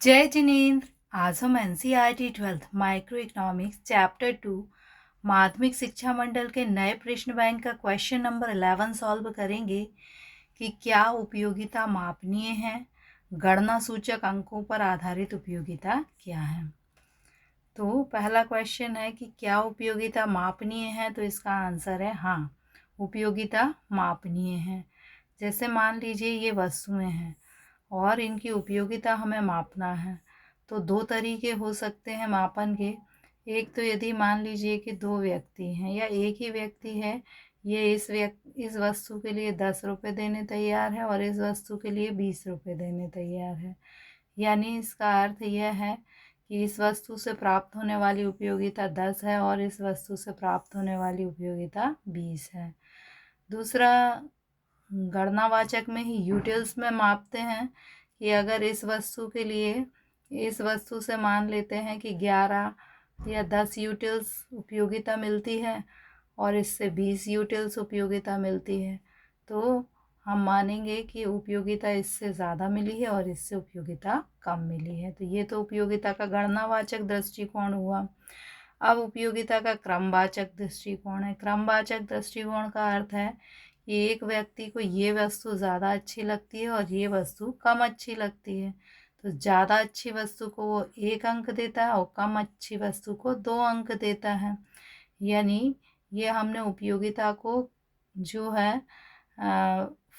जय जिनेन्द्र। आज हम NCERT 12th micro economics chapter 2 माध्यमिक शिक्षा मंडल के नए प्रश्न बैंक का क्वेश्चन नंबर 11 सॉल्व करेंगे कि क्या उपयोगिता मापनीय है, गणना सूचक अंकों पर आधारित उपयोगिता क्या है। तो पहला क्वेश्चन है कि क्या उपयोगिता मापनीय है, तो इसका आंसर है हाँ, उपयोगिता मापनीय है। जैसे मान लीजिए ये वस्तुएं हैं और इनकी उपयोगिता हमें मापना है, तो दो तरीके हो सकते हैं मापन के। एक तो यदि मान लीजिए कि दो व्यक्ति हैं या एक ही व्यक्ति है, ये इस वस्तु के लिए 10 रुपये देने तैयार है और इस वस्तु के लिए 20 रुपये देने तैयार है। यानी इसका अर्थ यह है कि इस वस्तु से प्राप्त होने वाली उपयोगिता 10 है और इस वस्तु से प्राप्त होने वाली उपयोगिता 20 है। दूसरा, गणनावाचक में ही यूटिल्स में मापते हैं कि अगर इस वस्तु के लिए इस वस्तु से मान लेते हैं कि 11 या 10 यूटिल्स उपयोगिता मिलती है और इससे 20 यूटिल्स उपयोगिता मिलती है, तो हम मानेंगे कि उपयोगिता इससे ज़्यादा मिली है और इससे उपयोगिता कम मिली है। तो ये तो उपयोगिता का गणनावाचक दृष्टिकोण हुआ। अब उपयोगिता का क्रमवाचक दृष्टिकोण है। क्रमवाचक दृष्टिकोण का अर्थ है कि एक व्यक्ति को ये वस्तु ज़्यादा अच्छी लगती है और ये वस्तु कम अच्छी लगती है, तो ज़्यादा अच्छी वस्तु को वो 1 अंक देता है और कम अच्छी वस्तु को 2 अंक देता है। यानी ये हमने उपयोगिता को जो है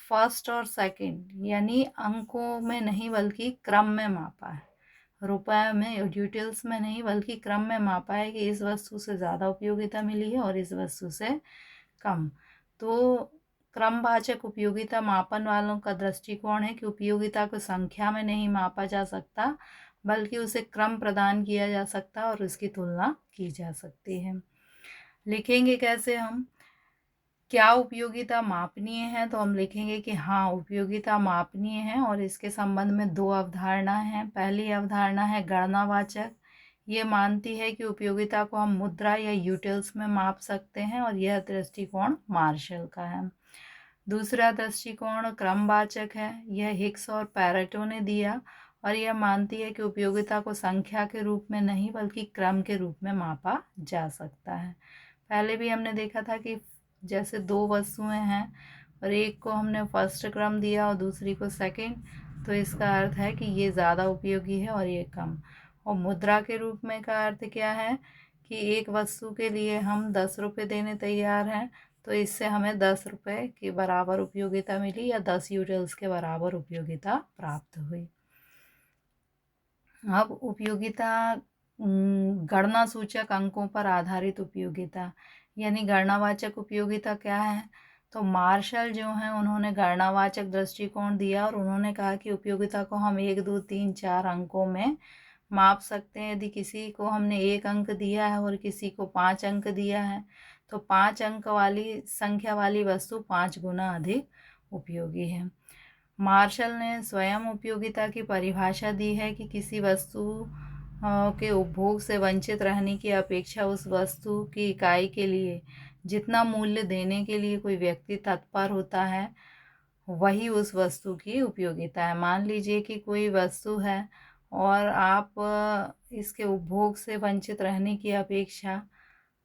फर्स्ट और सेकंड यानी अंकों में नहीं बल्कि क्रम में मापा है। रुपए में, डिटेल्स में नहीं बल्कि क्रम में मापा है कि इस वस्तु से ज़्यादा उपयोगिता मिली है और इस वस्तु से कम। तो क्रमवाचक उपयोगिता मापन वालों का दृष्टिकोण है कि उपयोगिता को संख्या में नहीं मापा जा सकता बल्कि उसे क्रम प्रदान किया जा सकता है और उसकी तुलना की जा सकती है। लिखेंगे कैसे हम? क्या उपयोगिता मापनीय है, तो हम लिखेंगे कि हाँ, उपयोगिता मापनीय है और इसके संबंध में दो अवधारणा हैं। पहली अवधारणा है गणनावाचक। ये मानती है कि उपयोगिता को हम मुद्रा या यूटिल्स में माप सकते हैं और यह दृष्टिकोण मार्शल का है। दूसरा दृष्टिकोण क्रमवाचक है। यह हिक्स और पैरेटो ने दिया और यह मानती है कि उपयोगिता को संख्या के रूप में नहीं बल्कि क्रम के रूप में मापा जा सकता है। पहले भी हमने देखा था कि जैसे दो वस्तुएं हैं और एक को हमने फर्स्ट क्रम दिया और दूसरी को सेकंड, तो इसका अर्थ है कि ये ज़्यादा उपयोगी है और ये कम। और मुद्रा के रूप में का अर्थ क्या है कि एक वस्तु के लिए हम 10 रुपये देने तैयार हैं, तो इससे हमें 10 रुपये के बराबर उपयोगिता मिली या 10 यूटिल्स के बराबर उपयोगिता प्राप्त हुई। अब उपयोगिता गणना सूचक अंकों पर आधारित उपयोगिता यानी गणनावाचक उपयोगिता क्या है, तो मार्शल जो हैं उन्होंने गणनावाचक दृष्टिकोण दिया और उन्होंने कहा कि उपयोगिता को हम 1, 2, 3, 4 अंकों में माप सकते हैं। यदि किसी को हमने 1 अंक दिया है और किसी को 5 अंक दिया है, तो 5 अंक वाली संख्या वाली वस्तु 5 गुना अधिक उपयोगी है। मार्शल ने स्वयं उपयोगिता की परिभाषा दी है कि किसी वस्तु के उपभोग से वंचित रहने की अपेक्षा उस वस्तु की इकाई के लिए जितना मूल्य देने के लिए कोई व्यक्ति तत्पर होता है, वही उस वस्तु की उपयोगिता है। मान लीजिए कि कोई वस्तु है और आप इसके उपभोग से वंचित रहने की अपेक्षा,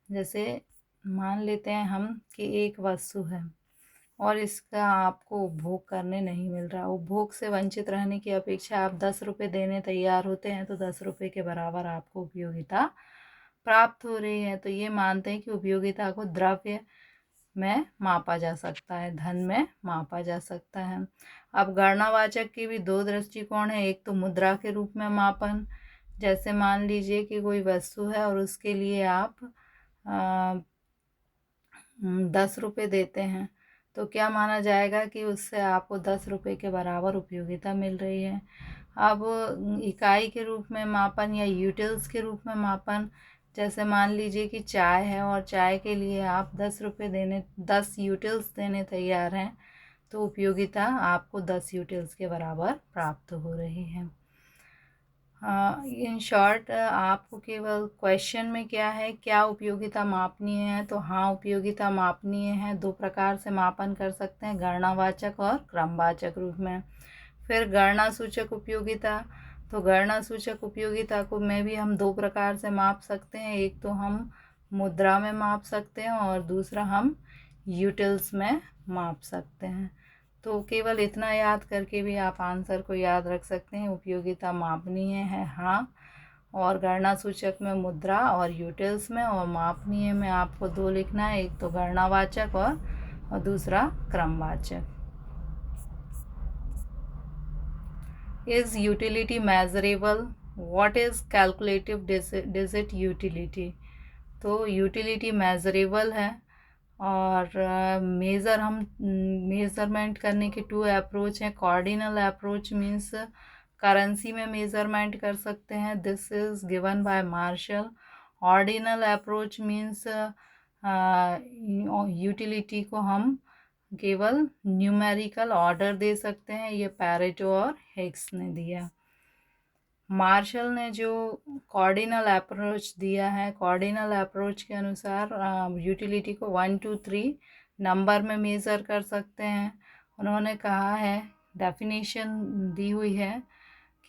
जैसे मान लेते हैं हम कि एक वस्तु है और इसका आपको उपभोग करने नहीं मिल रहा, उपभोग से वंचित रहने की अपेक्षा आप 10 रुपये देने तैयार होते हैं, तो 10 रुपये के बराबर आपको उपयोगिता प्राप्त हो रही है। तो ये मानते हैं कि उपयोगिता को द्रव्य में मापा जा सकता है, धन में मापा जा सकता है। अब गणनावाचक की भी दो दृष्टिकोण है। एक तो मुद्रा के रूप में मापन, जैसे मान लीजिए कि कोई वस्तु है और उसके लिए आप 10 रुपये देते हैं, तो क्या माना जाएगा कि उससे आपको 10 रुपये के बराबर उपयोगिता मिल रही है। अब इकाई के रूप में मापन या यूटिल्स के रूप में मापन, जैसे मान लीजिए कि चाय है और चाय के लिए आप 10 रुपये देने 10 यूटिल्स देने तैयार हैं, तो उपयोगिता आपको 10 यूटिल्स के बराबर प्राप्त हो रही है। इन शॉर्ट आपको केवल क्वेश्चन में क्या है, क्या उपयोगिता मापनीय है, तो हाँ, उपयोगिता मापनीय है। दो प्रकार से मापन कर सकते हैं, गणनावाचक और क्रमवाचक रूप में। फिर गणना सूचक उपयोगिता, तो गणना सूचक उपयोगिता को में भी हम दो प्रकार से माप सकते हैं, एक तो हम मुद्रा में माप सकते हैं और दूसरा हम यूटिल्स में माप सकते हैं। तो केवल इतना याद करके भी आप आंसर को याद रख सकते हैं, उपयोगिता मापनीय है हाँ, और गणना सूचक में मुद्रा और यूटिल्स में, और मापनीय में आपको दो लिखना है, एक तो गणनावाचक और दूसरा क्रमवाचक। Is utility measurable? What is calculative digit utility? तो यूटिलिटी मेजरेबल है और मेज़रमेंट करने के टू अप्रोच हैं। कॉर्डिनल अप्रोच मीन्स करेंसी में मेज़रमेंट कर सकते हैं, this is given by Marshall. Ordinal approach means utility को हम केवल न्यूमेरिकल ऑर्डर दे सकते हैं, ये पैरेटो और हिग्स ने दिया। मार्शल ने जो कॉर्डिनल अप्रोच दिया है, कॉर्डिनल अप्रोच के अनुसार यूटिलिटी को 1 2 3 नंबर में मेज़र कर सकते हैं। उन्होंने कहा है, डेफिनेशन दी हुई है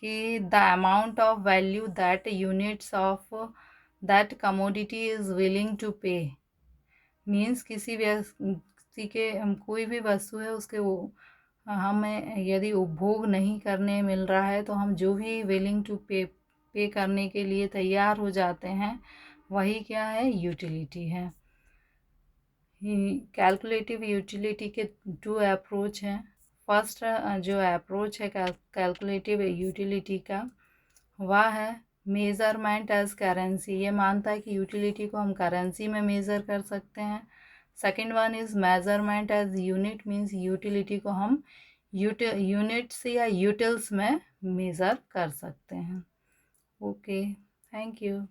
कि the amount of value that units of that commodity is willing to pay, means किसी व्यक्ति के कोई भी वस्तु है उसके वो हमें यदि उपभोग नहीं करने मिल रहा है तो हम जो भी विलिंग टू पे करने के लिए तैयार हो जाते हैं वही क्या है, यूटिलिटी है। कैलकुलेटिव यूटिलिटी के टू अप्रोच हैं। फर्स्ट जो अप्रोच है कैलकुलेटिव यूटिलिटी का वह है मेज़रमेंट एज करेंसी, ये मानता है कि यूटिलिटी को हम करेंसी में मेज़र कर सकते हैं। Second one is measurement as unit, means utility को हम यूनिट्स या यूटिल्स में मेज़र कर सकते हैं। Okay, thank you.